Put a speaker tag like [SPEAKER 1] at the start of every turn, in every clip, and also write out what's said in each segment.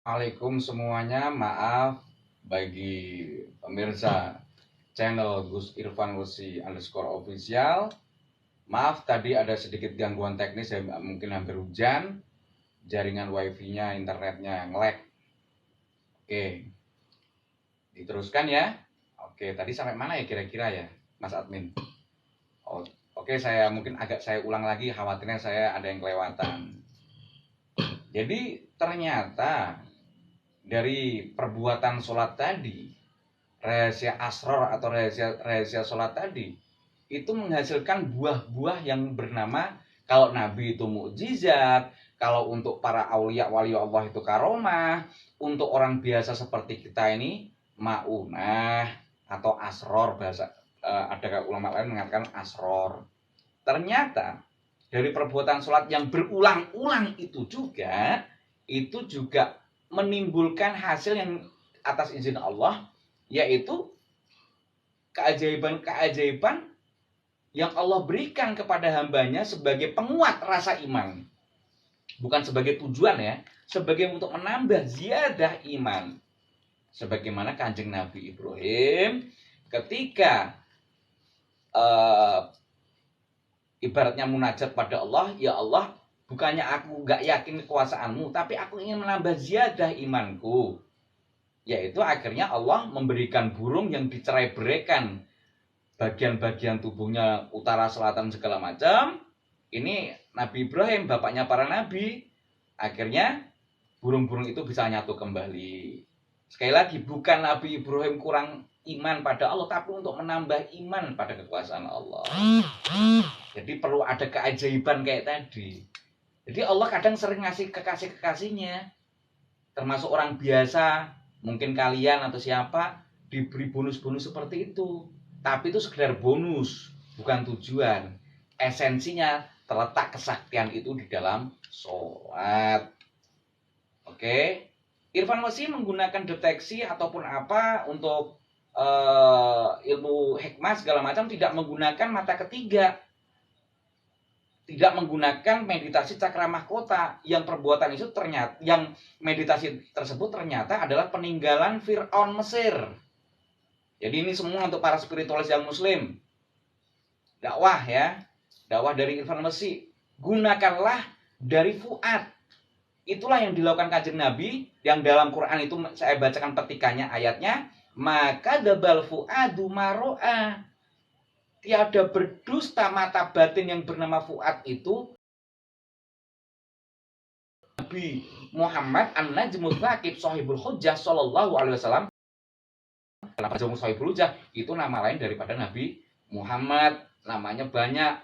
[SPEAKER 1] Assalamualaikum semuanya, maaf bagi pemirsa channel Gus Irfan Wesi underscore official. Maaf tadi ada sedikit gangguan teknis, ya, mungkin hampir hujan, jaringan wifi-nya, internetnya nge-lag. Oke, diteruskan ya. Oke, tadi sampai mana ya kira-kira ya, Mas Admin? Oh, oke, saya mungkin saya ulang lagi, khawatirnya saya ada yang kelewatan. Jadi ternyata dari perbuatan sholat tadi, rahasia asror atau rahasia sholat tadi, itu menghasilkan buah-buah yang bernama, kalau Nabi itu mukjizat, kalau untuk para aulia wali Allah itu karomah, untuk orang biasa seperti kita ini maunah atau asror, bahasa ada ulama lain mengatakan asror. Ternyata dari perbuatan sholat yang berulang-ulang itu juga menimbulkan hasil yang atas izin Allah, yaitu keajaiban-keajaiban yang Allah berikan kepada hambanya sebagai penguat rasa iman. Bukan sebagai tujuan ya, sebagai untuk menambah ziyadah iman. Sebagaimana Kanjeng Nabi Ibrahim ketika ibaratnya munajat pada Allah, ya Allah, bukannya aku gak yakin kekuasaanmu, tapi aku ingin menambah ziyadah imanku. Yaitu akhirnya Allah memberikan burung yang dicerai-beraikan bagian-bagian tubuhnya, utara, selatan, segala macam. Ini Nabi Ibrahim, bapaknya para nabi. Akhirnya burung-burung itu bisa nyatu kembali. Sekali lagi, bukan Nabi Ibrahim kurang iman pada Allah, tapi untuk menambah iman pada kekuasaan Allah. Jadi perlu ada keajaiban kayak tadi. Jadi Allah kadang sering ngasih kekasih-kekasihnya, termasuk orang biasa, mungkin kalian atau siapa, diberi bonus-bonus seperti itu. Tapi itu sekedar bonus, bukan tujuan. Esensinya terletak kesaktian itu di dalam sholat. Oke, Irfan Wesi menggunakan deteksi ataupun apa untuk ilmu hikmah segala macam, tidak menggunakan mata ketiga, tidak menggunakan meditasi cakra mahkota, yang perbuatan itu ternyata, yang meditasi tersebut ternyata adalah peninggalan Fir'aun Mesir. Jadi ini semua untuk para spiritualis yang muslim. Dakwah ya, dakwah dari Irfan Wesi. Gunakanlah dari fuad. Itulah yang dilakukan Kanjeng Nabi, yang dalam Quran itu saya bacakan petikannya, ayatnya, maka dabal fuadu maro'a. Tiada berdusta mata batin yang bernama fuad itu. Nabi Muhammad an-Najmul Thaqib Shahibul Hujjah sallallahu alaihi wasallam. Najmul Shahibul Hujjah itu nama lain daripada Nabi Muhammad. Namanya banyak,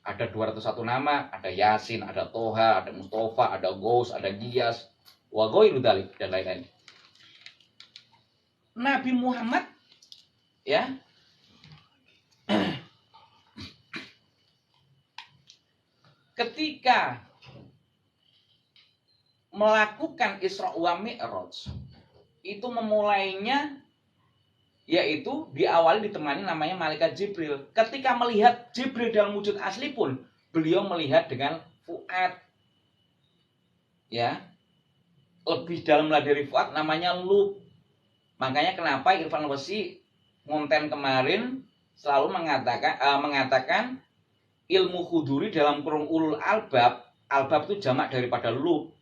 [SPEAKER 1] ada 201 nama, ada Yasin, ada Toha, ada Mustafa, ada Ghaus, ada Giyas, wa ghairu dzalik, dan lain-lain. Nabi Muhammad ya ketika melakukan Isra wa Mi'raj itu memulainya, yaitu diawali ditemani namanya malaikat Jibril. Ketika melihat Jibril dalam wujud asli pun, beliau melihat dengan fuad. Ya, lebih dalam dari fuad, namanya lub. Makanya kenapa Irfan Wesi konten kemarin selalu mengatakan ilmu khuduri dalam kurung ulul albab. Albab itu jamak daripada lub,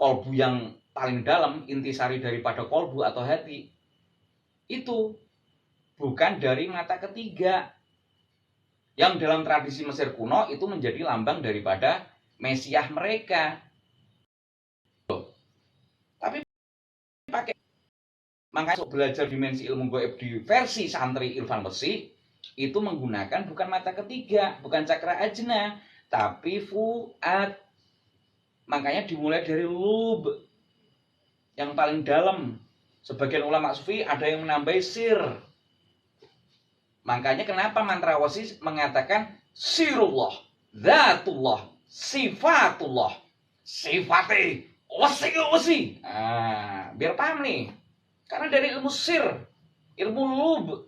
[SPEAKER 1] kolbu yang paling dalam, intisari daripada kolbu atau hati. Itu bukan dari mata ketiga, yang dalam tradisi Mesir kuno itu menjadi lambang daripada Mesiah mereka. Tapi pakai, makanya belajar dimensi ilmu gaib di versi santri Irfan Wesi itu menggunakan bukan mata ketiga, bukan cakra ajna, tapi fuad. Makanya dimulai dari lub yang paling dalam. Sebagian ulama sufi ada yang menambahi sir. Makanya kenapa mantra Wesi mengatakan sirullah, dzatullah, sifatullah, sifati, wasi. Biar paham nih. Karena dari ilmu sir, ilmu lub,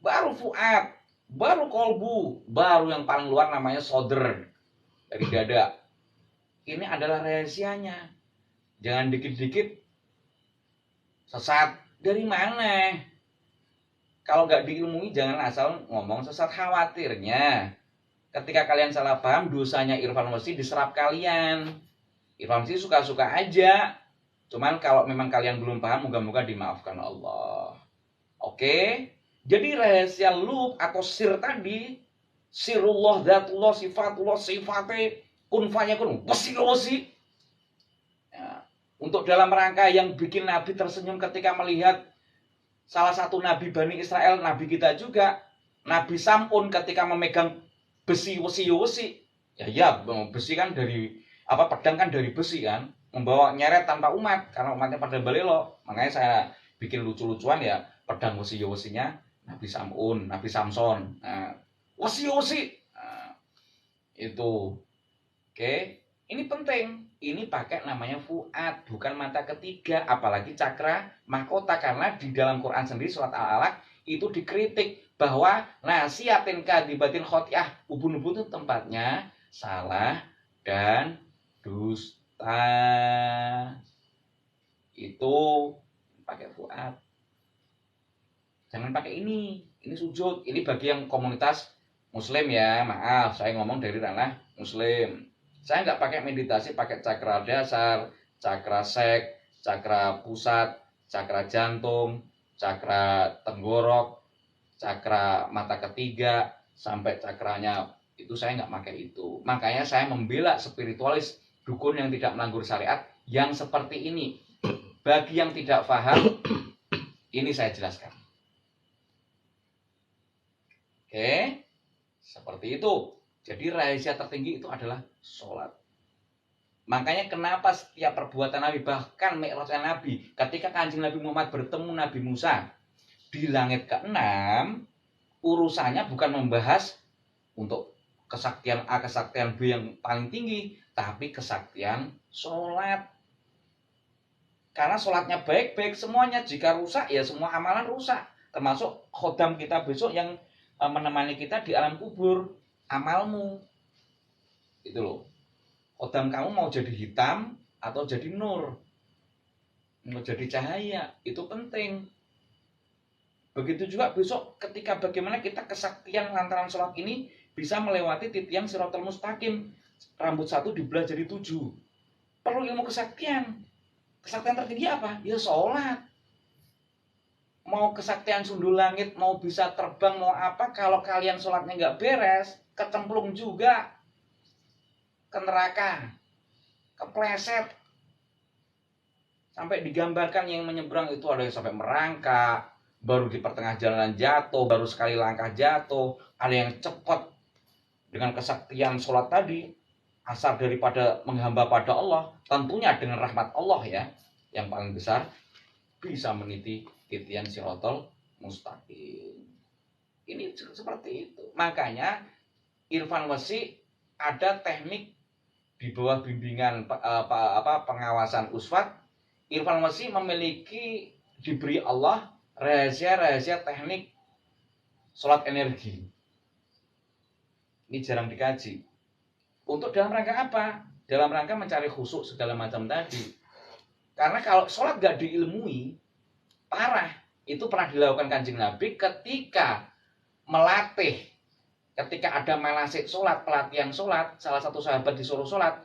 [SPEAKER 1] baru fuad, baru kolbu, baru yang paling luar namanya sodr, dari dada. Ini adalah rahasianya. Jangan dikit-dikit sesat. Dari mana? Kalau nggak diilmui jangan asal ngomong sesat. Khawatirnya ketika kalian salah paham, dosanya Irfan Wesi diserap kalian. Irfan Wesi suka-suka aja. Cuman kalau memang kalian belum paham, moga-moga dimaafkan Allah. Oke? Jadi rahasia lub atau sir tadi, sirullah, dzatullah, sifatullah, sifatnya, kun fayakun, wasi. Ya, untuk dalam rangka yang bikin Nabi tersenyum ketika melihat salah satu Nabi Bani Israel, Nabi kita juga, Nabi Sam'un ketika memegang besi, wesi. Ya, besi kan dari, pedang kan dari besi kan, membawa nyeret tanpa umat, karena umatnya pada belelo. Makanya saya bikin lucu-lucuan ya, pedang wesi-wesinya Nabi Sam'un, Nabi Samson. Nah, wesi. Nah, itu. Oke, ini penting. Ini pakai namanya fuad, bukan mata ketiga, apalagi cakra mahkota, karena di dalam Quran sendiri surat Al-Alaq itu dikritik bahwa nasiatin kadibatin khotiah, ubun-ubun itu tempatnya salah dan dusta. Itu pakai fuad. Jangan pakai ini sujud. Ini bagi yang komunitas muslim ya, maaf saya ngomong dari ranah muslim. Saya nggak pakai meditasi, pakai cakra dasar, cakra sek, cakra pusat, cakra jantung, cakra tenggorok, cakra mata ketiga, sampai cakranya itu saya nggak pakai itu. Makanya saya membela spiritualis, dukun yang tidak melanggar syariat, yang seperti ini. Bagi yang tidak paham, ini saya jelaskan. Oke, seperti itu. Jadi rahasia tertinggi itu adalah sholat. Makanya kenapa setiap perbuatan Nabi, bahkan Mi'rajnya Nabi, ketika Kanjeng Nabi Muhammad bertemu Nabi Musa di langit ke-6, urusannya bukan membahas untuk kesaktian A, kesaktian B yang paling tinggi, tapi kesaktian sholat. Karena sholatnya baik-baik semuanya. Jika rusak ya semua amalan rusak, termasuk khodam kita besok yang menemani kita di alam kubur. Amalmu itu loh, khodam kamu mau jadi hitam atau jadi nur, mau jadi cahaya, itu penting. Begitu juga besok ketika bagaimana kita kesaktian lantaran sholat ini bisa melewati titian Shiratal Mustaqim, rambut satu dibelah jadi 7. Perlu ilmu kesaktian. Kesaktian tertinggi apa? Ya sholat. Mau kesaktian sundul langit, mau bisa terbang, mau apa, kalau kalian sholatnya nggak beres, kecemplung juga ke neraka, kepleset. Sampai digambarkan yang menyeberang itu ada yang sampai merangkak, baru di pertengah jalan jatuh, baru sekali langkah jatuh. Ada yang cepat dengan kesaktian sholat tadi, asal daripada menghamba pada Allah, tentunya dengan rahmat Allah ya, yang paling besar, bisa meniti titian Shiratal Mustaqim. Ini seperti itu. Makanya Irfan Wesi ada teknik di bawah bimbingan pengawasan Uswat. Irfan Wesi memiliki, diberi Allah rahasia-rahasia teknik sholat energi. Ini jarang dikaji. Untuk dalam rangka apa? Dalam rangka mencari khusyuk segala macam tadi. Karena kalau sholat gak diilmui, parah. Itu pernah dilakukan Kanjeng Nabi ketika melatih. Ketika ada manasik sholat, pelatihan sholat, salah satu sahabat disuruh sholat,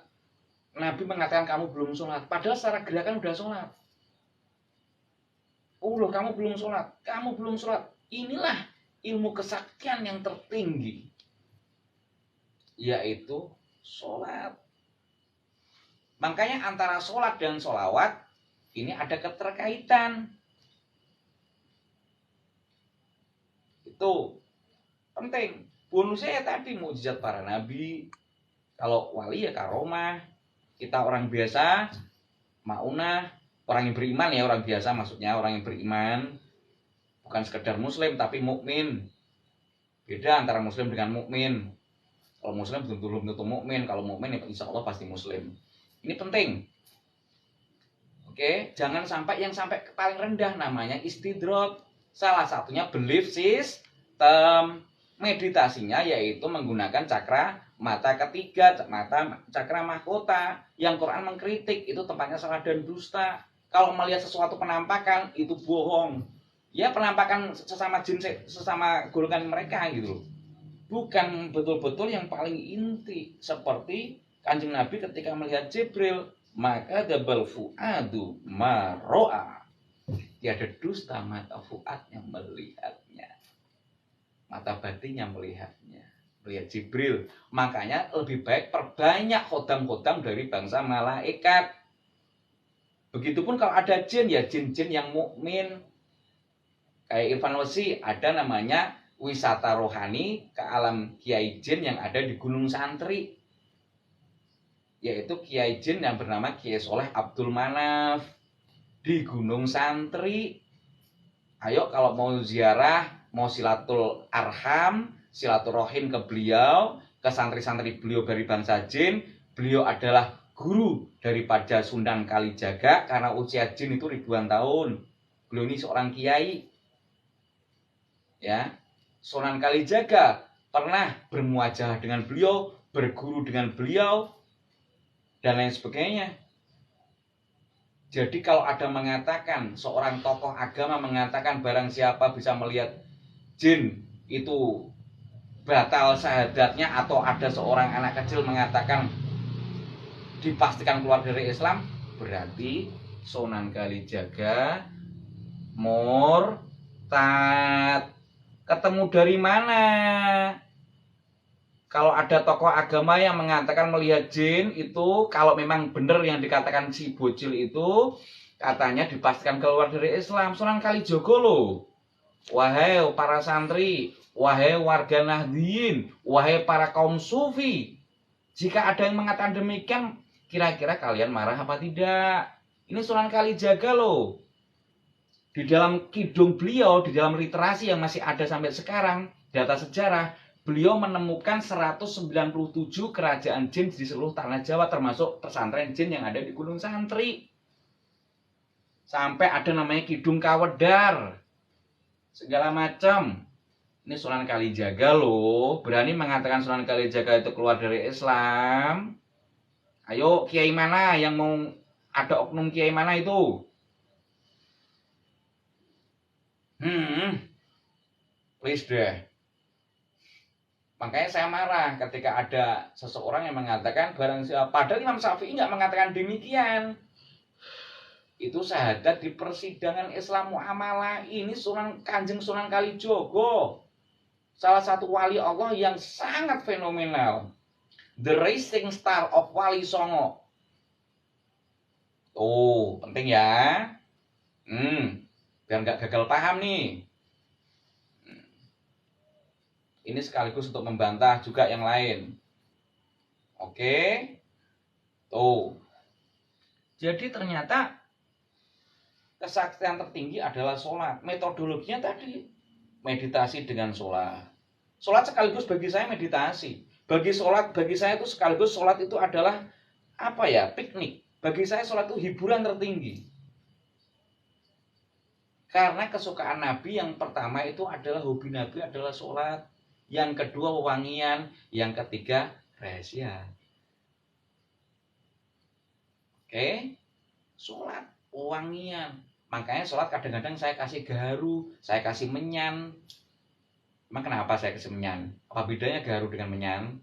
[SPEAKER 1] Nabi mengatakan kamu belum sholat. Padahal secara gerakan udah sholat. Loh, kamu belum sholat. Kamu belum sholat. Inilah ilmu kesaktian yang tertinggi, yaitu sholat. Makanya antara sholat dan sholawat ini ada keterkaitan. Itu penting. Bonusnya ya tadi mukjizat para nabi. Kalau wali ya karomah. Kita orang biasa maunah, orang yang beriman ya, orang biasa maksudnya orang yang beriman, bukan sekedar muslim tapi mukmin. Beda antara muslim dengan mukmin. Kalau muslim belum tentu mukmin, kalau mukmin ya insya Allah pasti muslim. Ini penting. Oke, jangan sampai yang sampai paling rendah namanya istidrok. Salah satunya belief system. Meditasinya yaitu menggunakan cakra mata ketiga, cakra mahkota. Yang Quran mengkritik itu tempatnya salah dan dusta. Kalau melihat sesuatu penampakan itu bohong. Ya penampakan sesama jin, sesama golongan mereka gitu loh. Bukan betul-betul yang paling inti seperti Kanjeng Nabi ketika melihat Jibril, maka dabal fuadu maro'a. Tiada dusta mata fuad yang melihatnya. Mata batinnya melihatnya, melihat Jibril. Makanya lebih baik perbanyak khodam-khodam dari bangsa malaikat. Begitupun kalau ada jin, ya jin-jin yang mukmin. Kayak Irfan Wesi ada namanya wisata rohani ke alam Kiai Jin yang ada di Gunung Santri, yaitu Kiai Jin yang bernama Kiai Soleh Abdul Manaf di Gunung Santri. Ayo kalau mau ziarah, mau silatul arham, silaturahim ke beliau, ke santri-santri beliau dari bangsa jin. Beliau adalah guru daripada Sunan Kalijaga karena usia jin itu ribuan tahun. Beliau ini seorang kiai. Ya, Sunan Kalijaga pernah bermuajah dengan beliau, berguru dengan beliau, dan lain sebagainya. Jadi kalau ada mengatakan, seorang tokoh agama mengatakan barang siapa bisa melihat jin itu batal syahadatnya, atau ada seorang anak kecil mengatakan dipastikan keluar dari Islam, berarti Sunan Kalijaga murtad. Ketemu dari mana? Kalau ada tokoh agama yang mengatakan melihat jin itu, kalau memang benar yang dikatakan si bocil itu, katanya dipastikan keluar dari Islam. Sunan Kalijogo loh. Wahai para santri, wahai warga Nahdien, wahai para kaum sufi, jika ada yang mengatakan demikian, kira-kira kalian marah apa tidak? Ini Sunan Kalijaga loh. Di dalam kidung beliau, di dalam literasi yang masih ada sampai sekarang, data sejarah, beliau menemukan 197 kerajaan jin di seluruh tanah Jawa, termasuk pesantren jin yang ada di Gunung Santri. Sampai ada namanya Kidung Kawedar. Segala macam. Ini Sunan Kalijaga loh. Berani mengatakan Sunan Kalijaga itu keluar dari Islam. Ayo, kiai mana yang mau, ada oknum kiai mana itu? Please deh. Makanya saya marah ketika ada seseorang yang mengatakan barang siapa, padahal Imam Syafi'i nggak mengatakan demikian. Itu syahadat di persidangan Islam muamalah. Ini Kanjeng Sunan Kalijogo, salah satu wali Allah yang sangat fenomenal, the rising star of Wali Songo. Oh, penting ya. Biar nggak gagal paham nih. Ini sekaligus untuk membantah juga yang lain. Oke. Tuh. Jadi ternyata kesaktian tertinggi adalah sholat. Metodologinya tadi meditasi dengan sholat. Sholat sekaligus bagi saya meditasi. Bagi saya itu sekaligus sholat itu adalah apa ya? Piknik. Bagi saya sholat itu hiburan tertinggi. Karena kesukaan Nabi yang pertama itu adalah, hobi Nabi adalah sholat. Yang kedua wewangian, yang ketiga rahasia. Oke, sholat wewangian. Makanya sholat kadang-kadang saya kasih gaharu, saya kasih menyan. Emang kenapa saya kasih menyan? Apa bedanya gaharu dengan menyan?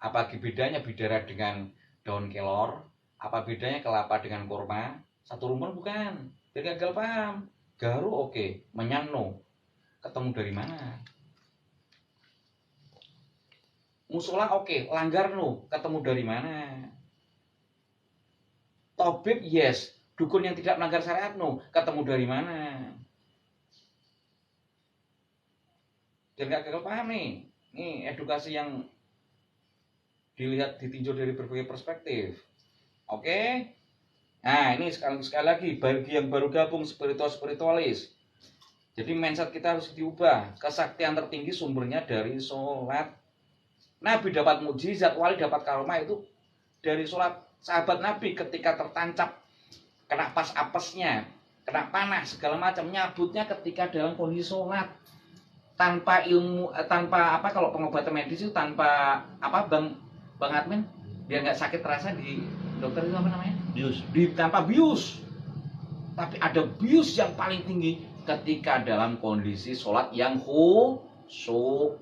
[SPEAKER 1] Apa bedanya bidara dengan daun kelor? Apa bedanya kelapa dengan kurma? Satu rumpun bukan. Biar gagal paham. Gaharu oke, menyan no. Ketemu dari mana? Musola oke, langgar no, ketemu dari mana? Tobib yes, dukun yang tidak melanggar syariat no, ketemu dari mana? Dan gak gagal paham nih. Ini edukasi yang dilihat, ditinjau dari berbagai perspektif. Oke? Nah, ini sekali lagi bagi yang baru gabung spiritualis. Jadi mindset kita harus diubah. Kesaktian tertinggi sumbernya dari sholat. Nabi dapat mukjizat, wali dapat karomah itu dari sholat. Sahabat Nabi ketika tertancap, kena pas apesnya, kena panas segala macam, nyabutnya ketika dalam kondisi sholat. tanpa ilmu, tanpa apa, kalau pengobatan medis itu tanpa apa, bang admin, biar nggak sakit terasa di dokter itu apa namanya,
[SPEAKER 2] bius,
[SPEAKER 1] tanpa bius. Tapi ada bius yang paling tinggi ketika dalam kondisi sholat yang khusyuk.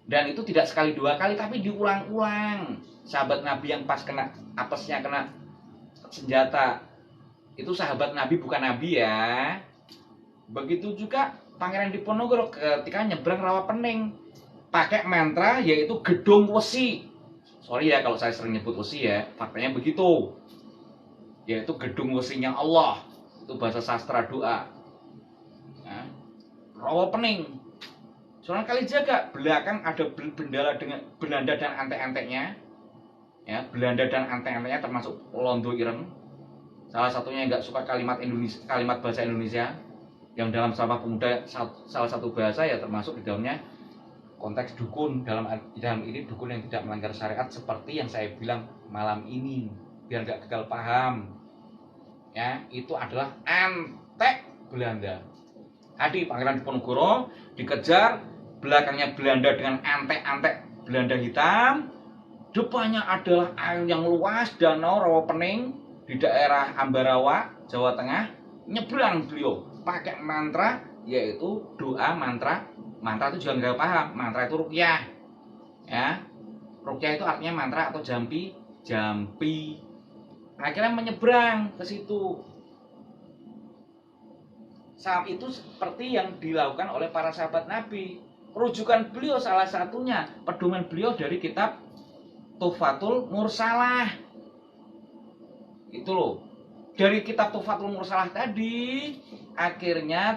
[SPEAKER 1] Dan itu tidak sekali dua kali, tapi diulang-ulang. Sahabat Nabi yang pas kena apesnya, kena senjata, itu sahabat Nabi, bukan Nabi ya. Begitu juga Pangeran Diponegoro ketika nyebrang Rawapening pakai mantra, yaitu gedung wesi. Sorry ya kalau saya sering nyebut wesi ya, faktanya begitu. Yaitu gedung wesinya Allah. Itu bahasa sastra doa. Nah, Rawapening. Sunan Kalijaga, belakang ada bendera dengan Belanda dan antek-anteknya. Ya, Belanda dan antek-anteknya termasuk Londo Ireng. Salah satunya yang nggak suka kalimat Indonesia, kalimat bahasa Indonesia, yang dalam Sumpah Pemuda salah satu bahasa ya termasuk di dalamnya konteks dukun, dalam ini dukun yang tidak melanggar syariat, seperti yang saya bilang malam ini, biar nggak gagal paham ya. Itu adalah antek Belanda. Tadi Pangeran Diponegoro dikejar, belakangnya Belanda dengan antek-antek Belanda hitam, depannya adalah air yang luas, danau Rawapening di daerah Ambarawa, Jawa Tengah. Nyebrang beliau pakai mantra, yaitu doa mantra itu juga nggak paham. Mantra itu ruqyah ya. Ruqyah itu artinya mantra atau jampi. Akhirnya menyeberang ke situ. Saat itu seperti yang dilakukan oleh para sahabat Nabi. Rujukan beliau salah satunya, pedoman beliau dari kitab Tuhfatul Mursalah. Itu loh. Dari kitab Tuhfatul Mursalah tadi akhirnya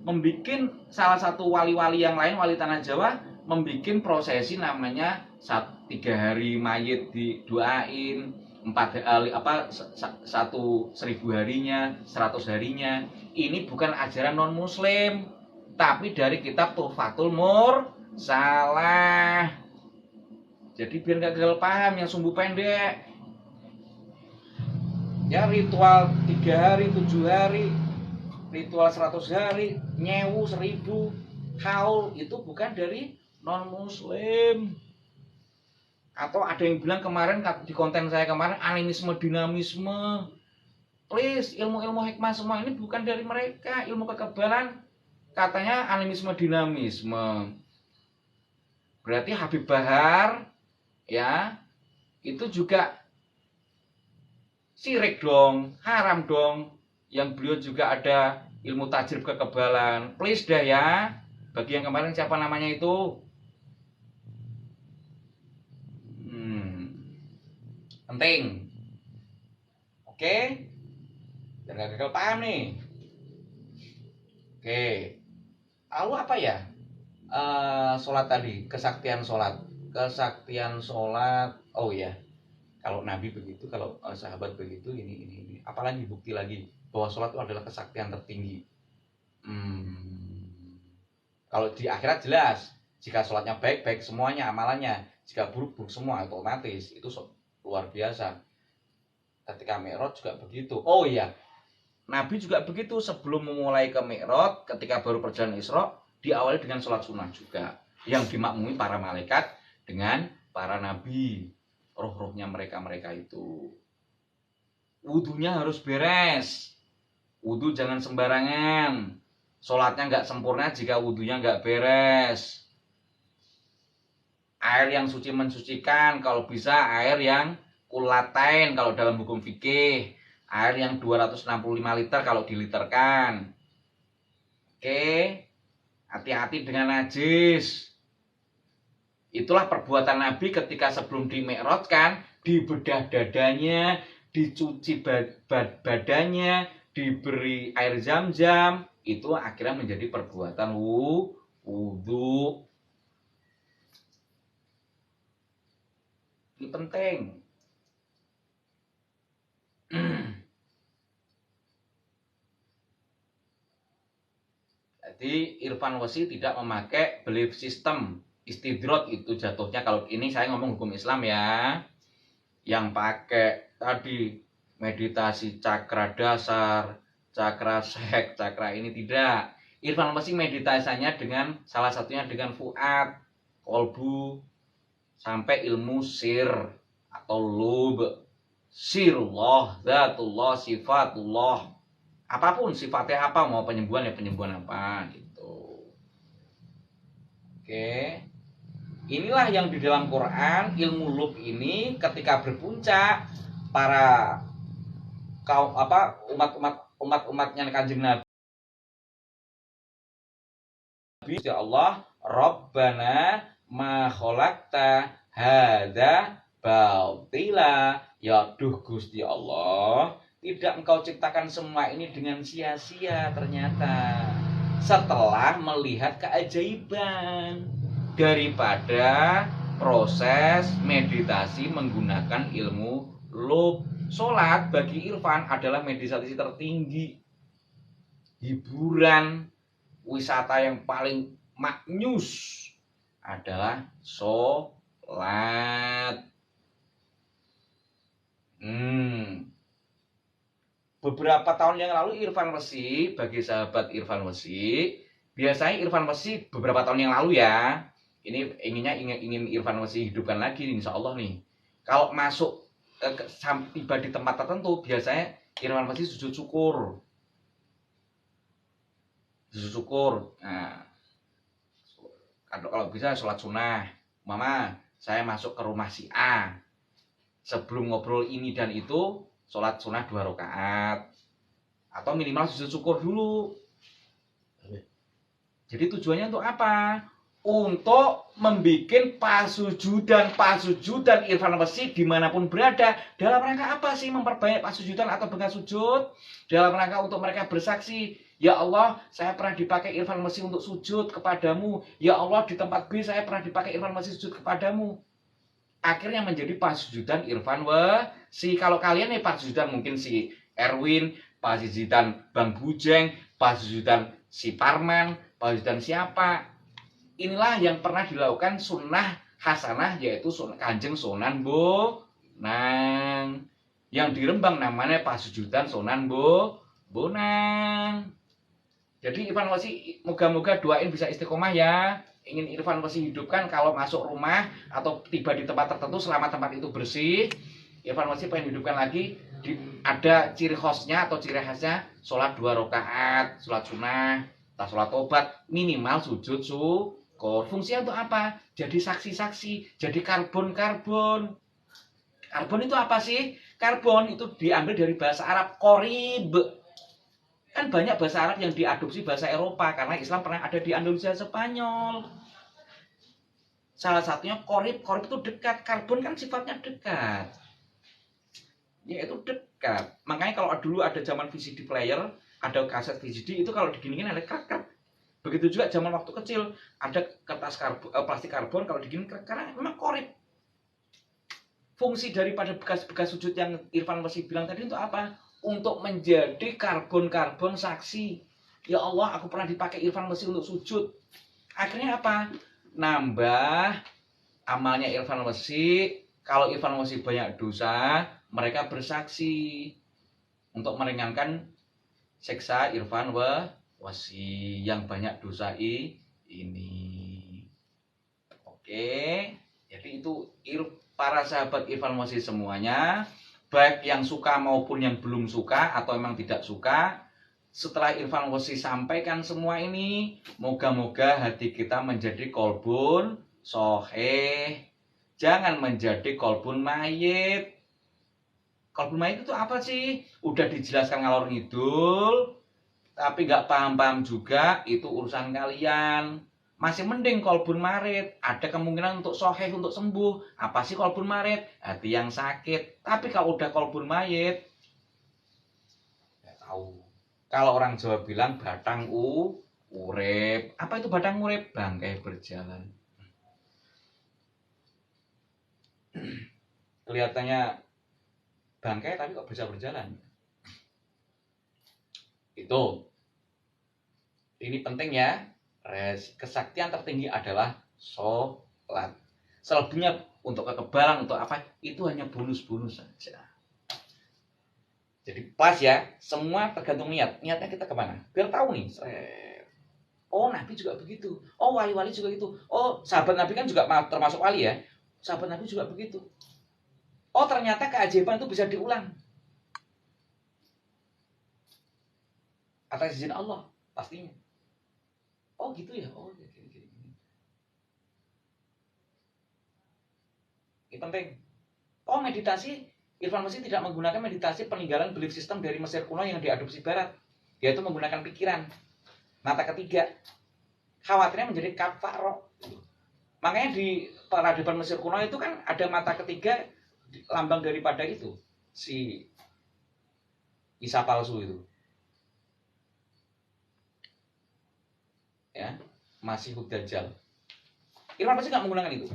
[SPEAKER 1] membikin salah satu wali-wali yang lain, wali tanah Jawa, membikin prosesi namanya 3 hari mayit didoain, 1000 harinya, 100 harinya. Ini bukan ajaran non muslim, tapi dari kitab Tuhfatul Mursalah. Jadi biar gak gagal paham yang sumbu pendek. Ya, ritual 3 hari, 7 hari, ritual 100 hari, nyewu 1000, haul, itu bukan dari non muslim. Atau ada yang bilang kemarin di konten saya kemarin, animisme, dinamisme. Please, ilmu-ilmu hikmah semua ini bukan dari mereka. Ilmu kekebalan katanya animisme, dinamisme. Berarti Habib Bahar ya, itu juga syirik dong, haram dong. Yang beliau juga ada ilmu tajrib kekebalan. Please dah ya. Bagi yang kemarin siapa namanya itu? Penting. Oke? Biar gak gagal paham nih. Oke. Lalu apa ya? Sholat tadi, kesaktian sholat. Oh ya, kalau Nabi begitu, kalau sahabat begitu, ini. Apalagi bukti lagi bahwa sholat itu adalah kesaktian tertinggi. Kalau di akhirat jelas, jika sholatnya baik semuanya amalannya, jika buruk semua, otomatis itu luar biasa. Ketika Mi'raj juga begitu. Oh iya, Nabi juga begitu, sebelum memulai ke Mi'raj, ketika baru perjalanan Isra, diawali dengan sholat sunnah juga, yang dimakmumi para malaikat dengan para nabi, roh-rohnya mereka itu. Wudunya harus beres. Wudu jangan sembarangan. Sholatnya nggak sempurna jika wudunya nggak beres. Air yang suci mensucikan, kalau bisa air yang kulatain kalau dalam hukum fikih. Air yang 265 liter kalau diliterkan. Oke. Hati-hati dengan najis. Itulah perbuatan Nabi ketika sebelum di Mi'raj kan, dibedah dadanya, dicuci badannya, diberi air zam-zam. Itu akhirnya menjadi perbuatan wudu. Ini penting. Jadi Irfan Wasi tidak memakai belief system. Istidrot itu jatuhnya, kalau ini saya ngomong hukum Islam ya. Yang pakai tadi meditasi cakra dasar, cakra sek, cakra ini tidak. Irfan al-Masih meditasinya dengan salah satunya dengan fuad, kolbu, sampai ilmu sir atau lub, sirullah, zatullah, sifatullah, apapun sifatnya apa, mau penyembuhan ya penyembuhan apa gitu. Oke. Inilah yang di dalam Quran, ilmu lub ini ketika berpuncak para kaum umat-umatnya Kanjeng Nabi, ya Allah, Rabbana ma khalaqta hadza bautila. Ya duh Gusti Allah, tidak engkau ciptakan semua ini dengan sia-sia ternyata. Setelah melihat keajaiban daripada proses meditasi menggunakan ilmu lub. Sholat bagi Irfan adalah meditasi tertinggi, hiburan, wisata yang paling maknyus adalah sholat. Beberapa tahun yang lalu Irfan Masih, bagi sahabat Irfan Masih, biasanya Irfan Masih beberapa tahun yang lalu ya, ini ingin Irfan Masih hidupkan lagi insya Allah nih. Kalau masuk tiba di tempat tertentu, biasanya Irfan Masih sujud syukur. Nah, kalau bisa sholat sunnah. Mama, saya masuk ke rumah si A, sebelum ngobrol ini dan itu, sholat sunnah 2 rakaat atau minimal sujud syukur dulu. Jadi tujuannya untuk apa? Untuk membuat pasujudan Irfan Masih dimanapun berada. Dalam rangka apa sih memperbanyak pasujudan atau bengkak sujud? Dalam rangka untuk mereka bersaksi, ya Allah, saya pernah dipakai Irfan Masih untuk sujud kepadamu. Ya Allah, di tempat B saya pernah dipakai Irfan Masih sujud kepadamu. Akhirnya menjadi pasujudan Irfan Masih. Kalau kalian nih pasujudan mungkin si Erwin, pasujudan Bang Bujeng, pasujudan si Parman, pasujudan siapa. Inilah yang pernah dilakukan sunnah hasanah, yaitu Kanjeng Sunan Bonang. Yang di Rembang namanya pasujudan Sunan Bonang. Jadi Irfan Masih moga-moga doain bisa istiqomah ya. Ingin Irfan Masih hidupkan kalau masuk rumah atau tiba di tempat tertentu selama tempat itu bersih. Irfan Masih pengen hidupkan lagi. Ada ciri khasnya atau ciri khasnya sholat 2 rakaat, sholat sunnah, sholat tobat, minimal sujud syukur. Fungsinya untuk apa? Jadi saksi-saksi, jadi karbon. Karbon itu apa sih? Karbon itu diambil dari bahasa Arab korib. Kan banyak bahasa Arab yang diadopsi bahasa Eropa karena Islam pernah ada di Andalusia, Spanyol. Salah satunya korib. Korib itu dekat. Karbon kan sifatnya dekat. Yaitu dekat. Makanya kalau dulu ada zaman VCD player, ada kaset VCD, itu kalau diginiin ada krek-krek. Begitu juga zaman waktu kecil, ada kertas plastik karbon, kalau diginiin krek, karena memang korib. Fungsi daripada bekas-bekas sujud yang Irfan Masih bilang tadi untuk apa? Untuk menjadi karbon saksi. Ya Allah, aku pernah dipakai Irfan Masih untuk sujud. Akhirnya apa? Nambah amalnya Irfan Masih. Kalau Irfan Masih banyak dosa, mereka bersaksi untuk meringankan siksa Irfan Masih yang banyak dosa ini. Oke, jadi itu para sahabat Irfan Masih semuanya, baik yang suka maupun yang belum suka atau memang tidak suka, setelah Irfan Masih sampaikan semua ini, moga-moga hati kita menjadi kolbun soheh, jangan menjadi kolbun mayit. Kolbun mayit itu apa sih? Udah dijelaskan ngalor ngidul, tapi nggak paham-paham juga, itu urusan kalian. Masih mending kolbun marit, ada kemungkinan untuk soheh, untuk sembuh. Apa sih kolbun marit? Hati yang sakit. Tapi kalau udah kolbun mayit, nggak tahu. Kalau orang Jawa bilang batang urip. Apa itu batang urip? Bangkai berjalan. Kelihatannya bangkai tapi kok bisa berjalan. Itu. Ini penting ya. Kesaktian tertinggi adalah sholat. Selebihnya untuk kekebalan, untuk apa, itu hanya bonus-bonus saja. Jadi pas ya, semua tergantung niat. Niatnya kita kemana? Biar tahu nih. Oh, Nabi juga begitu. Oh, wali-wali juga gitu. Oh, sahabat Nabi kan juga termasuk wali ya. Sahabat Nabi juga begitu. Oh, ternyata keajaiban itu bisa diulang. Atas izin Allah, pastinya. Oh, gitu ya. Oh, gini. Ini penting. Oh, meditasi, Irfan Mesih tidak menggunakan meditasi peninggalan belief system dari Mesir kuno yang diadopsi Barat. Yaitu menggunakan pikiran. Mata ketiga. Khawatirnya menjadi kafaro. Makanya di peradaban Mesir kuno itu kan ada mata ketiga, lambang daripada itu. Si Isa palsu itu. Ya, Masihud Dajjal. Irfan Mesih nggak menggunakan itu.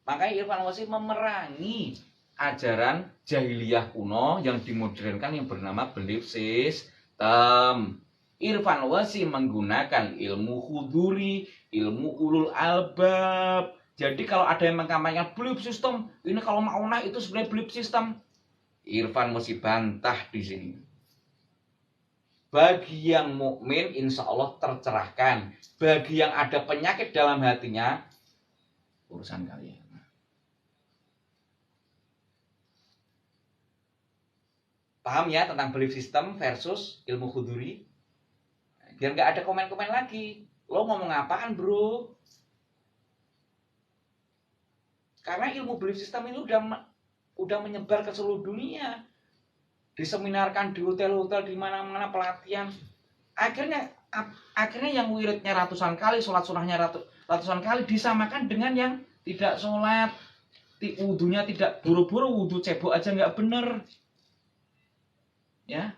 [SPEAKER 1] Makanya Irfan Mesih memerangi ajaran jahiliyah kuno yang dimodernkan yang bernama belief system. Irfan Mesih menggunakan ilmu huduri, ilmu ulul albab. Jadi kalau ada yang mengkampanyekan belief system, ini kalau maunah itu sebenarnya belief system. Irfan Mesih bantah di sini. Bagi yang mukmin insya Allah tercerahkan. Bagi yang ada penyakit dalam hatinya, urusan kalian. Paham ya tentang belief system versus ilmu huduri? Biar nggak ada komen-komen lagi. Lo ngomong apaan bro? Karena ilmu belief system ini udah menyebar ke seluruh dunia. Diseminarkan di hotel-hotel, di mana-mana pelatihan. Akhirnya yang wiridnya ratusan kali, sholat sunnahnya ratusan kali disamakan dengan yang tidak sholat. Wudunya tidak buru-buru, wudu cebok aja nggak bener. Ya,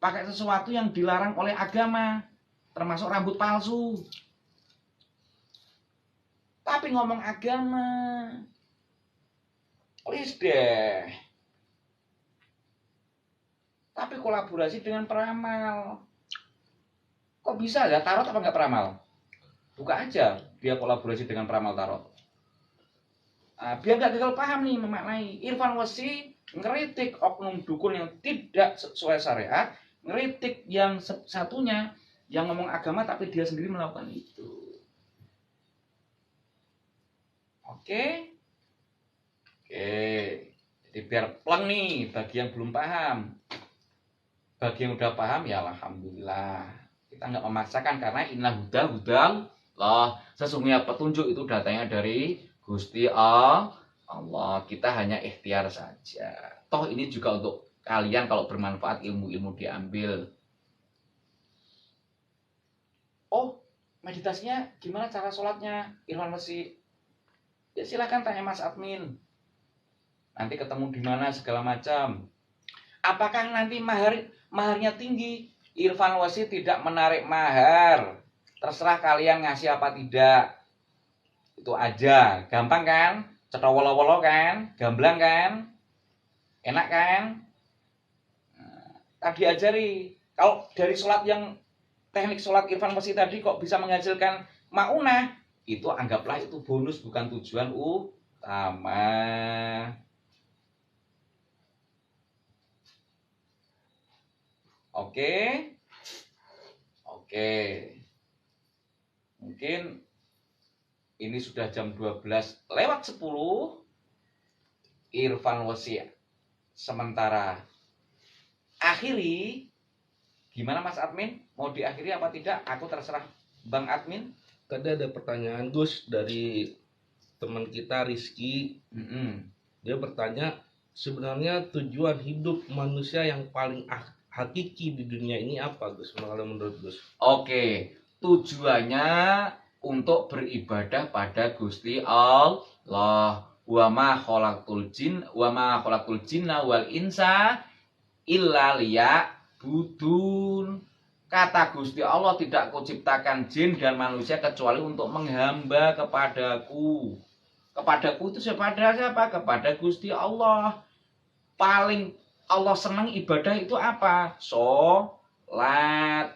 [SPEAKER 1] pakai sesuatu yang dilarang oleh agama, termasuk rambut palsu. Tapi ngomong agama, please deh. Tapi kolaborasi dengan peramal. Kok bisa ya tarot apa nggak peramal? Buka aja dia kolaborasi dengan peramal tarot. Biar nggak gagal paham nih memaknai. Irfan Mesih ngeritik oknum dukun yang tidak sesuai syariat, ngeritik yang satunya yang ngomong agama tapi dia sendiri melakukan itu. Oke. Jadi biar pleng nih bagi yang belum paham. Bagi yang udah paham ya alhamdulillah. Kita nggak memaksakan karena inna huda lah. Sesungguhnya petunjuk itu datangnya dari Gusti Allah. Kita hanya ikhtiar saja. Toh ini juga untuk kalian kalau bermanfaat ilmu-ilmu diambil. Oh, meditasinya gimana cara sholatnya? Irfan Mesih. Ya silakan tanya Mas admin. Nanti ketemu di mana segala macam. Apakah nanti maharnya tinggi? Irfan Mesih tidak menarik mahar. Terserah kalian ngasih apa tidak. Itu aja. Gampang kan? Cetok wolo-wolo kan? Gamblang kan? Enak kan? Tadi ajari. Kalau dari sholat yang teknik sholat Irfan Mesih tadi kok bisa menghasilkan maunah, itu anggaplah itu bonus bukan tujuan utama. Oke. Mungkin ini sudah jam 12:10. Irfan Mesih sementara akhiri. Gimana Mas admin? Mau diakhiri apa tidak? Aku terserah Bang admin.
[SPEAKER 2] Tadi ada pertanyaan Gus dari teman kita Rizky. Dia bertanya, sebenarnya tujuan hidup manusia yang paling hakiki di dunia ini apa Gus? Kalau menurut Gus?
[SPEAKER 1] Oke, tujuannya untuk beribadah pada Gusti Allah. Wa ma khalaqtul jinna wal insa illa liya'budun. Kata Gusti Allah, tidak kuciptakan jin dan manusia kecuali untuk menghamba kepadaku. Kepadaku itu siapa? Kepada Gusti Allah. Paling Allah senang ibadah itu apa? Sholat.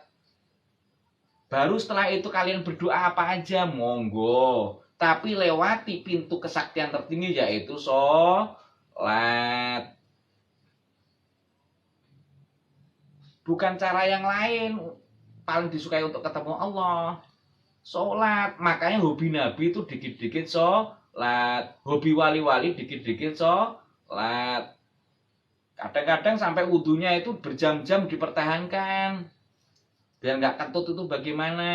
[SPEAKER 1] Baru setelah itu kalian berdoa apa aja, monggo. Tapi lewati pintu kesaktian tertinggi yaitu sholat. Bukan cara yang lain. Paling disukai untuk ketemu Allah. sholat. Makanya hobi Nabi itu dikit-dikit sholat, hobi wali-wali dikit-dikit sholat. Kadang-kadang sampai wudhunya itu berjam-jam dipertahankan biar nggak kentut itu bagaimana.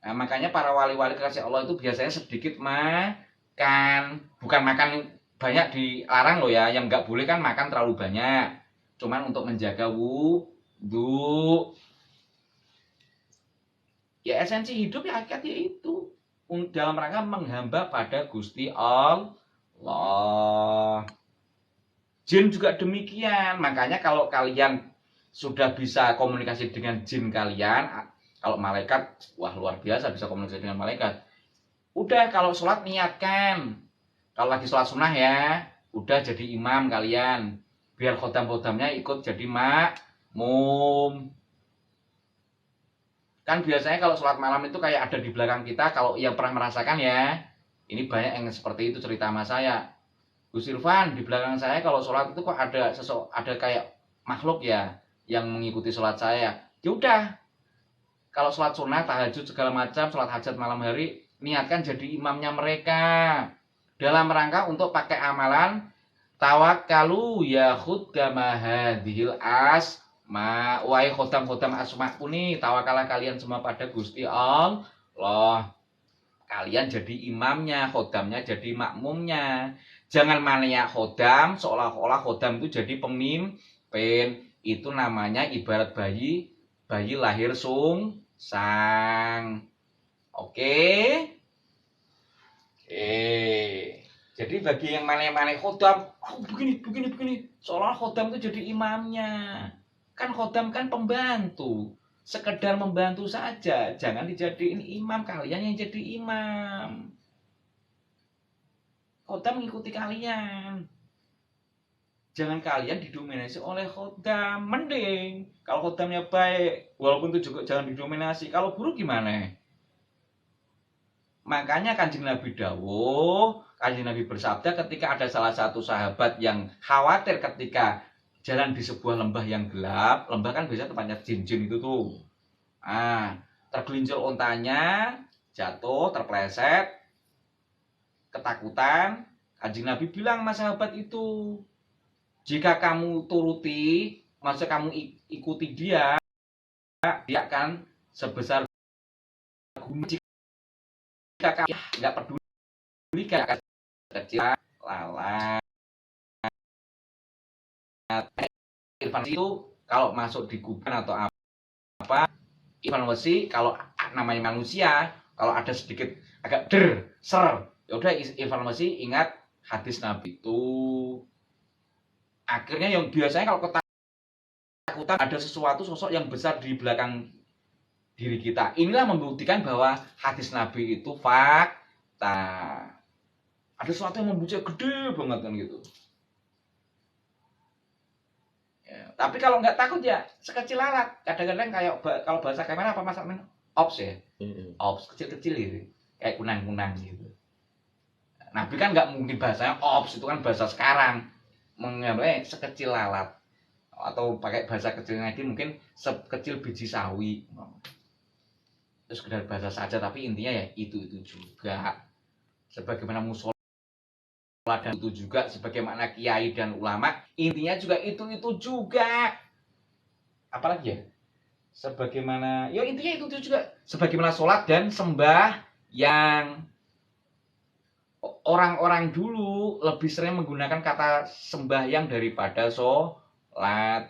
[SPEAKER 1] Nah, makanya para wali-wali kekasih Allah itu biasanya sedikit makan, bukan makan banyak dilarang loh ya. Yang nggak boleh kan makan terlalu banyak, cuman untuk menjaga wudhu. Ya esensi hidup ya hakikatnya itu dalam rangka menghamba pada Gusti Allah. Jin juga demikian. Makanya kalau kalian sudah bisa komunikasi dengan jin kalian, kalau malaikat, wah luar biasa bisa komunikasi dengan malaikat. Udah kalau sholat niatkan. Kalau lagi sholat sunnah ya, udah jadi imam kalian. Biar khodam-khodamnya ikut jadi makmum. Kan biasanya kalau sholat malam itu kayak ada di belakang kita. Kalau yang pernah merasakan ya, ini banyak yang seperti itu cerita sama saya. Gus Irfan, di belakang saya kalau sholat itu kok ada kayak makhluk ya yang mengikuti sholat saya. Ya udah, kalau sholat sunnah, tahajud segala macam, sholat hajat malam hari, niatkan jadi imamnya mereka. Dalam rangka untuk pakai amalan tawakkalu ya khuddama hadhil wahai khodam-khodam asmaku nih, tawakalah kalian semua pada Gusti Allah. Kalian jadi imamnya, khodamnya jadi makmumnya. Jangan mania khodam, seolah-olah khodam itu jadi pemimpin. Itu namanya ibarat bayi lahir sungsang. Oke. Jadi bagi yang mania khodam, begini, seolah khodam itu jadi imamnya. Kan khodam kan pembantu, sekedar membantu saja, jangan dijadiin imam, kalian yang jadi imam. Khodam mengikuti kalian, jangan kalian didominasi oleh khodam. Mending kalau khodamnya baik, walaupun itu juga jangan didominasi. Kalau buruk gimana? Makanya Kanjeng Nabi dawuh, Kanjeng Nabi bersabda ketika ada salah satu sahabat yang khawatir ketika jalan di sebuah lembah yang gelap. Lembah kan biasanya tempatnya jin-jin itu tuh. Tergelincir ontanya, jatuh, terpleset, ketakutan. Kanjeng Nabi bilang sama sahabat itu, jika kamu turuti, maksudnya kamu ikuti dia akan sebesar gunung. Jika kamu nggak peduli, akan kecil lalat. Irfan itu kalau masuk di kuburan atau apa, Irfan Wesi kalau namanya manusia, kalau ada sedikit agak ser, ya udah Irfan Wesi ingat hadis Nabi itu. Akhirnya yang biasanya kalau ketakutan ada sesuatu sosok yang besar di belakang diri kita. Inilah membuktikan bahwa hadis Nabi itu fakta. Ada sesuatu yang membujak gede banget kan gitu. Tapi kalau nggak takut ya sekecil lalat. Kadang-kadang kayak kalau bahasa kamera apa maksudnya? Ops ya. Ops kecil-kecil gitu. Kayak kunang-kunang gitu. Nabi kan nggak mungkin bahasanya ops, itu kan bahasa sekarang. Mengambil sekecil lalat. Atau pakai bahasa kecil lagi mungkin sekecil biji sawi. Itu sekedar bahasa saja, tapi intinya ya itu juga. Sebagaimana musola dan itu juga, sebagaimana kiai dan ulama, intinya juga itu juga. Apalagi ya, sebagaimana ya intinya itu juga, sebagaimana sholat dan sembah yang orang-orang dulu lebih sering menggunakan kata sembahyang daripada sholat.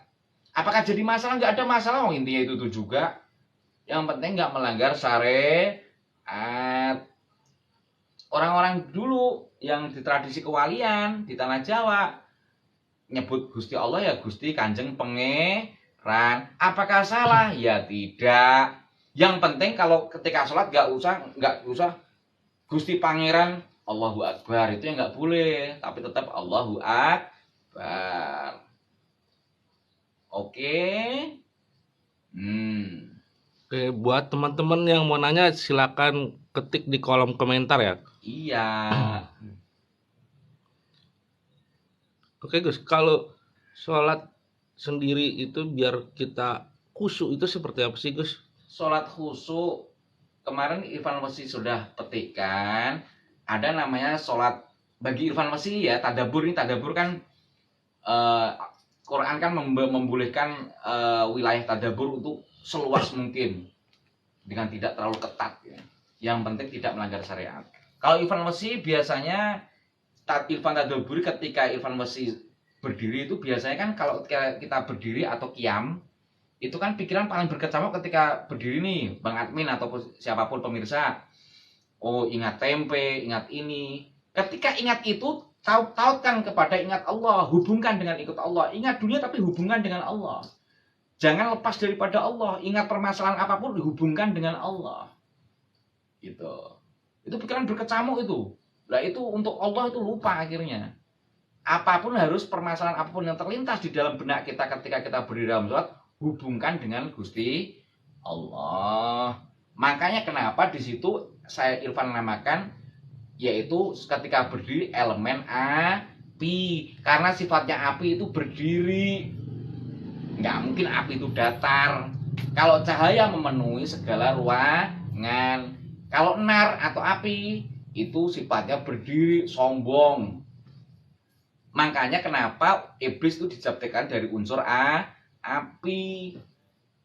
[SPEAKER 1] Apakah jadi masalah? Nggak ada masalah, intinya itu juga. Yang penting nggak melanggar syariat. Orang-orang dulu yang di tradisi kewalian di tanah Jawa nyebut Gusti Allah ya Gusti Kanjeng Pangeran. Apakah salah? Ya tidak. Yang penting kalau ketika sholat nggak usah Gusti Pangeran Allahu Akbar, itu yang nggak boleh. Tapi tetap Allahu Akbar. Oke.
[SPEAKER 2] Oke, buat teman-teman yang mau nanya silakan ketik di kolom komentar ya.
[SPEAKER 1] Iya.
[SPEAKER 2] Oke Gus, kalau sholat sendiri itu biar kita khusyuk itu seperti apa sih Gus?
[SPEAKER 1] sholat khusyuk, kemarin Irfan Wesi sudah petikkan, ada namanya sholat bagi Irfan Wesi ya, tadabur. Ini tadabur kan Quran kan membolehkan wilayah tadabur untuk seluas mungkin dengan tidak terlalu ketat ya. Yang penting tidak melanggar syariat. Kalau Irfan Wesi biasanya Irfan tadabur ketika Irfan Wesi berdiri itu biasanya kan kalau kita berdiri atau qiyam itu kan pikiran paling berkecamuk ketika berdiri nih Bang Admin ataupun siapapun pemirsa. Oh, ingat tempe, ingat ini. Ketika ingat itu, tautkan kepada ingat Allah, hubungkan dengan ikut Allah. Ingat dunia tapi hubungkan dengan Allah. Jangan lepas daripada Allah. Ingat permasalahan apapun dihubungkan dengan Allah. Gitu. Itu pikiran berkecamuk itu. Nah, itu untuk Allah itu lupa akhirnya. Apapun harus permasalahan apapun yang terlintas di dalam benak kita ketika kita berdiri dalam sholat, hubungkan dengan Gusti Allah. Makanya kenapa di situ saya Irfan namakan yaitu ketika berdiri elemen api, karena sifatnya api itu berdiri. Nggak mungkin api itu datar. Kalau cahaya memenuhi segala ruangan. Kalau nar atau api itu sifatnya berdiri, sombong. Makanya kenapa iblis itu diciptakan dari unsur api.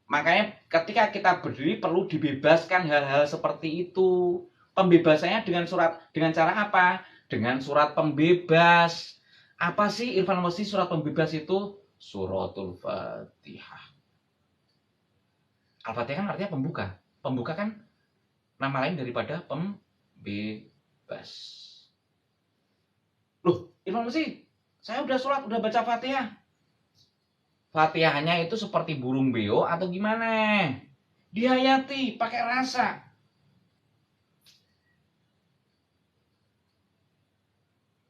[SPEAKER 1] Makanya ketika kita berdiri perlu dibebaskan hal-hal seperti itu. Pembebasannya dengan cara apa? Dengan surat pembebas. Apa sih Irfan Wesi surat pembebas itu? Suratul Fatihah. Al-Fatihah kan artinya pembuka. Pembuka kan nama lain daripada pembebas. Loh, Irfan Wesi, saya udah sholat, udah baca Fatihah. Fatihahnya itu seperti burung beo atau gimana? Dihayati, pakai rasa.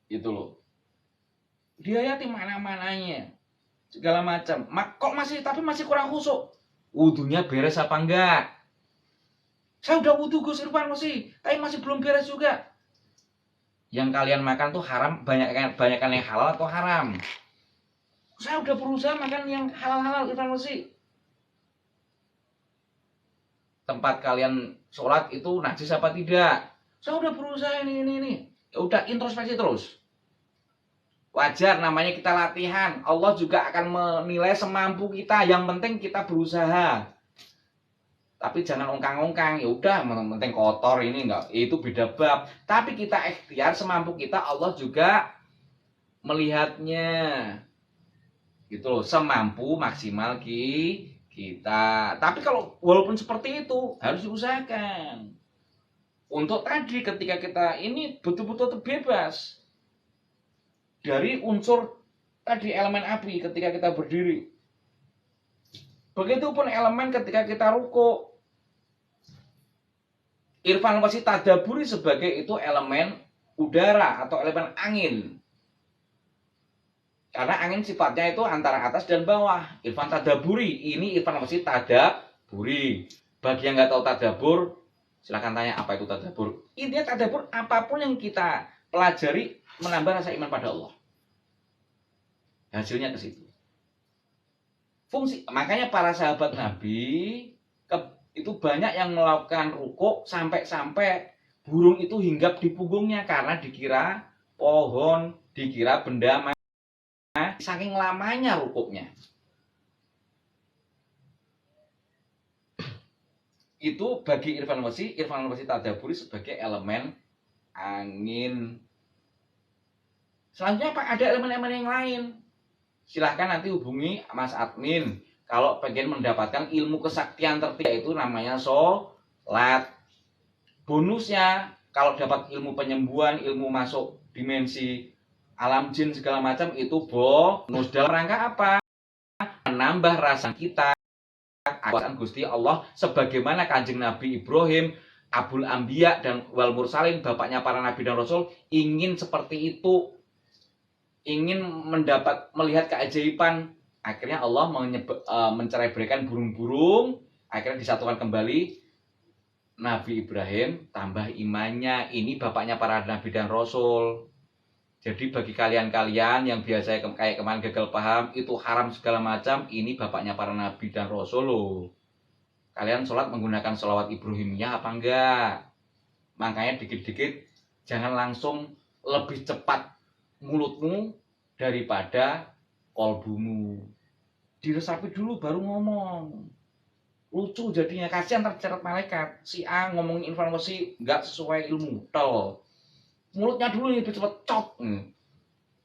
[SPEAKER 1] Itu loh. Dihayati mana-mananya. Segala macam. Kok tapi masih kurang khusyuk. Wudunya beres apa enggak? Saya udah wudu Gus Irfan tapi masih belum beres juga. Yang kalian makan tuh haram, banyak yang halal atau haram? Saya udah berusaha makan yang halal-halal Irfan Wesi. Tempat kalian sholat itu najis apa tidak? Saya udah berusaha ini. Ya udah introspeksi terus. Wajar namanya kita latihan. Allah juga akan menilai semampu kita. Yang penting kita berusaha. Tapi jangan ongkang-ongkang. Ya udah, penting kotor ini enggak. Itu beda bab. Tapi kita ikhtiar semampu kita. Allah juga melihatnya. Gitu loh, semampu maksimal kita. Tapi kalau walaupun seperti itu harus diusahakan. Untuk tadi ketika kita ini betul-betul terbebas dari unsur tadi elemen api ketika kita berdiri. Begitupun elemen ketika kita ruku. Irfan Wesi tadaburi sebagai itu elemen udara atau elemen angin. Karena angin sifatnya itu antara atas dan bawah. Irfan tadaburi. Ini Irfan Wesi tadaburi. Bagi yang nggak tahu tadabur, silahkan tanya apa itu tadabur. Intinya tadabur apapun yang kita pelajari menambah rasa iman pada Allah. Hasilnya ke situ. Fungsi. Makanya para sahabat Nabi itu banyak yang melakukan rukuk sampai burung itu hinggap di punggungnya karena dikira pohon, dikira benda. Saking lamanya rukuknya. Itu bagi Irfan Wesi tadaburi sebagai elemen angin. Selanjutnya Pak, ada elemen-elemen yang lain. Silahkan nanti hubungi Mas Admin kalau pengen mendapatkan ilmu kesaktian tertinggi, itu namanya sholat. Bonusnya kalau dapat ilmu penyembuhan, ilmu masuk dimensi alam jin segala macam, itu bonus dalam rangka apa? Menambah rasa kita akan Gusti Allah, sebagaimana Kanjeng Nabi Ibrahim, Abul Anbiya dan Wal Mursalin, bapaknya para nabi dan rasul, ingin seperti itu, ingin melihat keajaiban. Akhirnya Allah mencerai-beraikan burung-burung, akhirnya disatukan kembali. Nabi Ibrahim tambah imannya. Ini bapaknya para nabi dan rasul. Jadi bagi kalian-kalian yang biasa kayak kemarin gagal paham, itu haram segala macam, ini bapaknya para nabi dan rasul loh. Kalian sholat menggunakan sholawat Ibrahimiyah apa enggak? Makanya dikit-dikit jangan langsung lebih cepat mulutmu daripada kolbumu. Diresapi dulu baru ngomong. Lucu jadinya, kasihan terceret malaikat. Si A ngomongin informasi nggak sesuai ilmu, tel. Mulutnya dulu yang lebih cepat, cop.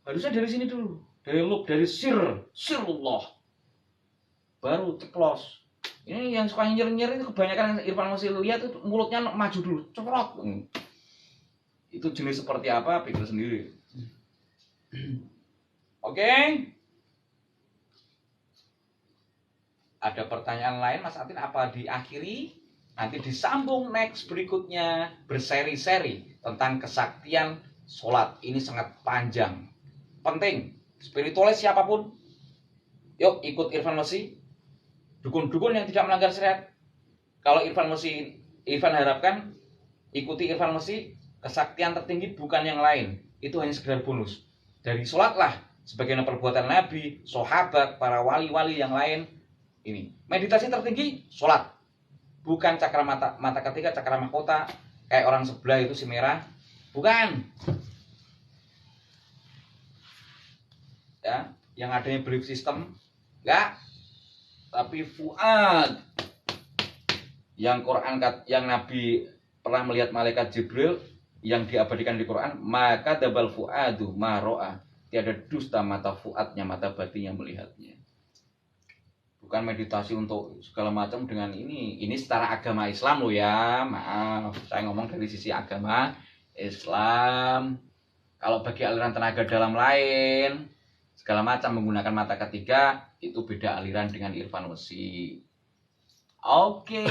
[SPEAKER 1] Harusnya dari sini dulu, dari lub, dari sirullah. Baru ceplos. Ini yang suka nyer-nyer itu kebanyakan informasi lihat itu mulutnya maju dulu, ceprot. Itu jenis seperti apa, pikir sendiri. Oke. Ada pertanyaan lain Mas Atin apa diakhiri? Nanti disambung next berikutnya berseri-seri tentang kesaktian sholat. Ini sangat panjang, penting. Spiritualis siapapun, yuk ikut Irfan Mesih. Dukun-dukun yang tidak melanggar syariat. Kalau Irfan Mesih, Irfan harapkan ikuti Irfan Mesih. Kesaktian tertinggi bukan yang lain, itu hanya sekedar bonus. Dari sholatlah sebagian perbuatan Nabi, sahabat, para wali-wali yang lain. Ini meditasi tertinggi sholat, bukan cakra mata ketiga, cakra mahkota kayak orang sebelah itu si merah, bukan. Ya, yang adanya belief system, enggak. Tapi fuad, yang Quran, yang Nabi pernah melihat malaikat Jibril yang diabadikan di Quran, maka dabal fuadu maroa, tiada dusta mata fuadnya, mata batin yang melihatnya. Bukan meditasi untuk segala macam dengan ini secara agama Islam loh ya, maaf, saya ngomong dari sisi agama Islam. Kalau bagi aliran tenaga dalam lain, segala macam menggunakan mata ketiga, itu beda aliran dengan Irfan Mesih. Oke.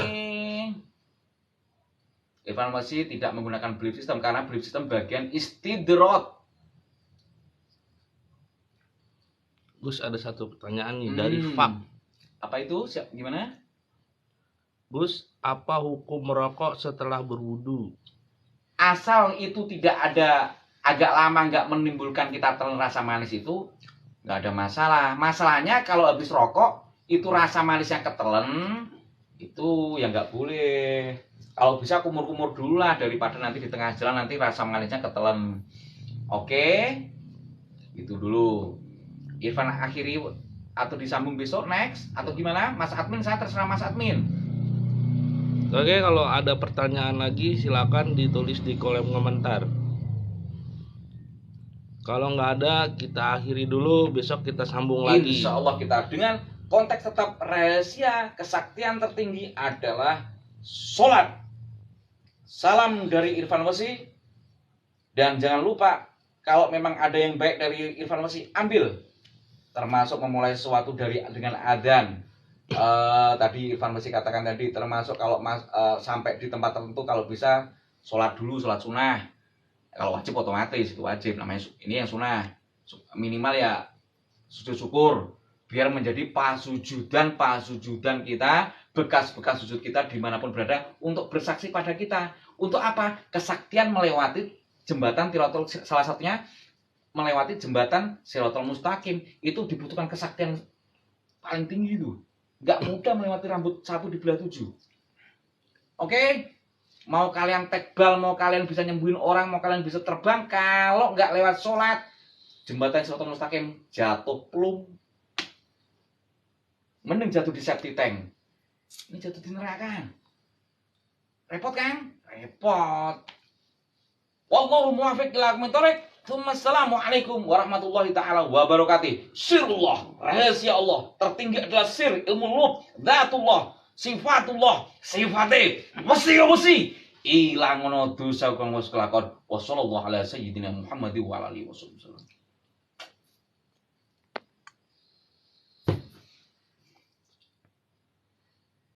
[SPEAKER 1] Irfan Mesih tidak menggunakan belief system karena belief system bagian istidrot.
[SPEAKER 2] Gus, ada satu pertanyaan nih dari Fak.
[SPEAKER 1] Apa itu? Gimana?
[SPEAKER 2] Gus, apa hukum merokok setelah berwudu?
[SPEAKER 1] Asal itu tidak ada agak lama nggak menimbulkan kita telan rasa manis, itu nggak ada masalah. Masalahnya kalau habis rokok itu rasa manisnya ketelan, itu yang nggak boleh. Kalau bisa kumur-kumur dulu lah, daripada nanti di tengah jalan nanti rasa manisnya ketelan. Oke, itu dulu. Irfan akhiri atau disambung besok next atau gimana? Mas Admin, saya terserah Mas Admin.
[SPEAKER 2] Oke, kalau ada pertanyaan lagi silakan ditulis di kolom komentar. Kalau nggak ada, kita akhiri dulu, besok kita sambung lagi.
[SPEAKER 1] Insya Allah kita dengan konteks tetap rahasia kesaktian tertinggi adalah sholat. Salam dari Irfan Mesih. Dan jangan lupa, kalau memang ada yang baik dari Irfan Mesih, ambil. Termasuk memulai sesuatu dengan adzan. Tadi Irfan Mesih katakan tadi, termasuk kalau sampai di tempat tertentu kalau bisa sholat dulu, sholat sunnah. Kalau wajib otomatis itu wajib, namanya ini yang sunnah. Minimal ya sujud syukur, biar menjadi pasujudan kita, bekas-bekas sujud kita dimanapun berada, untuk bersaksi pada kita. Untuk apa? Kesaktian melewati jembatan Shiratal, salah satunya melewati jembatan Shiratal Mustaqim. Itu dibutuhkan kesaktian paling tinggi itu. Gak mudah melewati rambut satu di belah 7. Oke? Mau kalian tekbal, mau kalian bisa nyembuhin orang, mau kalian bisa terbang, kalau nggak lewat sholat, jembatan Shiratal Mustaqim jatuh plum. Mending jatuh di safety tank. Ini jatuh di neraka. Repot kan? Repot. Wallahu muwaffiq ila aqwamit thoriq. Assalamualaikum warahmatullahi taala wabarakatuh. Sirullah, rahasia Allah tertinggi adalah sir, ilmu lub, dzatullah, sifatullah, sifate, mesti ilang ngono dosa kang wis kelakon. Wassallallahu ala sayyidina Muhammad wa alihi wasallam.